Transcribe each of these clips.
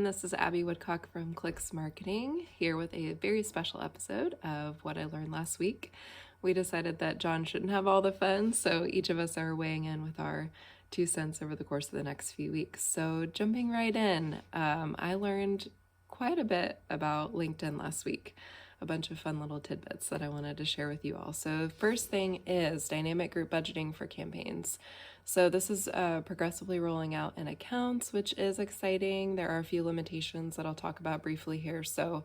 everyone. This is Abby Woodcock from Clicks Marketing, here with a very special episode of What I Learned Last Week. We decided that John shouldn't have all the fun, so each of us are weighing in with our 2 cents over the course of the next few weeks. So jumping right in, I learned quite a bit about LinkedIn last week. A bunch of fun little tidbits that I wanted to share with you all. So first thing is dynamic group budgeting for campaigns. So this is progressively rolling out in accounts, which is exciting. There are a few limitations that I'll talk about briefly here. So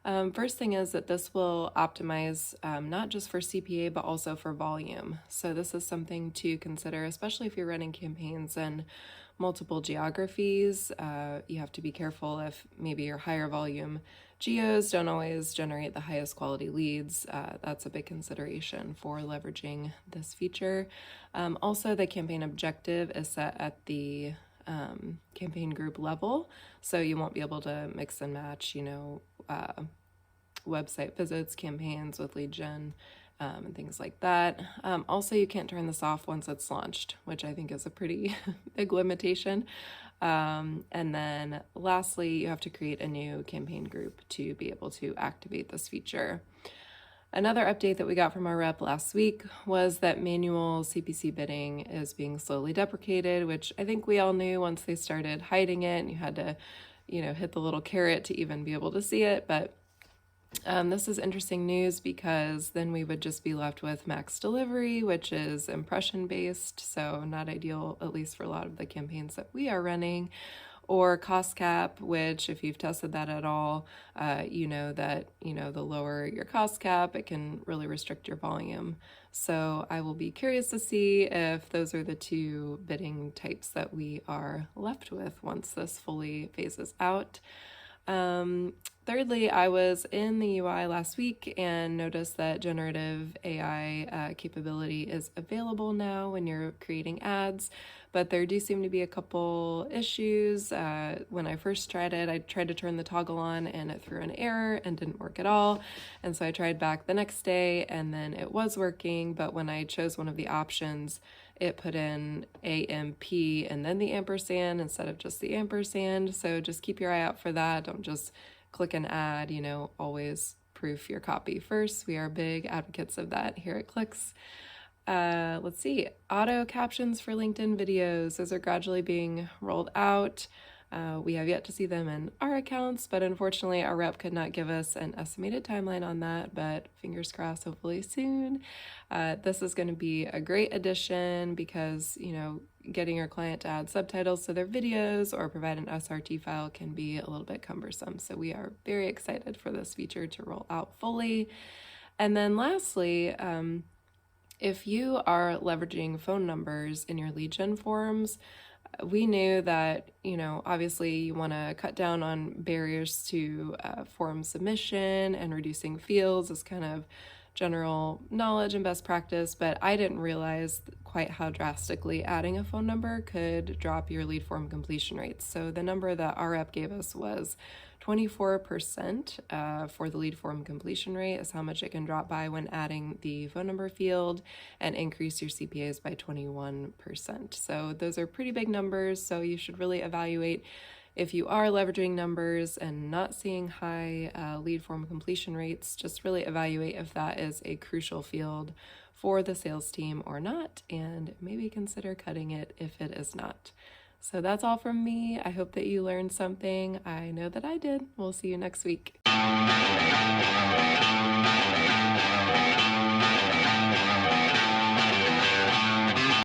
first thing is that this will optimize not just for CPA, but also for volume. So this is something to consider, especially if you're running campaigns in multiple geographies. You have to be careful if maybe your higher volume geos don't always generate the highest quality leads. That's a big consideration for leveraging this feature. Also, the campaign objective is set at the campaign group level, so you won't be able to mix and match, website visits, campaigns with lead gen, and things like that. Also, you can't turn this off once it's launched, which I think is a pretty big limitation. And then lastly, you have to create a new campaign group to be able to activate this feature. Another update that we got from our rep last week was that manual CPC bidding is being slowly deprecated, which I think we all knew once they started hiding it and you had to, hit the little carrot to even be able to see it. But this is interesting news because then we would just be left with max delivery, which is impression based, so not ideal, at least for a lot of the campaigns that we are running, or cost cap, which if you've tested that at all, you know that, the lower your cost cap, it can really restrict your volume. So I will be curious to see if those are the two bidding types that we are left with once this fully phases out. Thirdly, I was in the UI last week and noticed that generative AI capability is available now when you're creating ads, but there do seem to be a couple issues. When I first tried it, I tried to turn the toggle on and it threw an error and didn't work at all. And so I tried back the next day and then it was working, but when I chose one of the options, it put in AMP and then the ampersand instead of just the ampersand. So just keep your eye out for that. Don't just click an ad, always proof your copy first. We are big advocates of that here at Clicks. Let's see, auto captions for LinkedIn videos. Those are gradually being rolled out. We have yet to see them in our accounts, but unfortunately our rep could not give us an estimated timeline on that, but fingers crossed, hopefully soon. This is going to be a great addition because, getting your client to add subtitles to their videos or provide an SRT file can be a little bit cumbersome. So we are very excited for this feature to roll out fully. And then lastly, if you are leveraging phone numbers in your lead gen forms, we knew that, obviously you want to cut down on barriers to form submission, and reducing fields is kind of general knowledge and best practice, but I didn't realize quite how drastically adding a phone number could drop your lead form completion rates. So the number that our rep gave us was 24% for the lead form completion rate is how much it can drop by when adding the phone number field, and increase your CPAs by 21%. So those are pretty big numbers, so you should really evaluate if you are leveraging numbers and not seeing high lead form completion rates. Just really evaluate if that is a crucial field for the sales team or not, and maybe consider cutting it if it is not. So that's all from me. I hope that you learned something. I know that I did. We'll see you next week.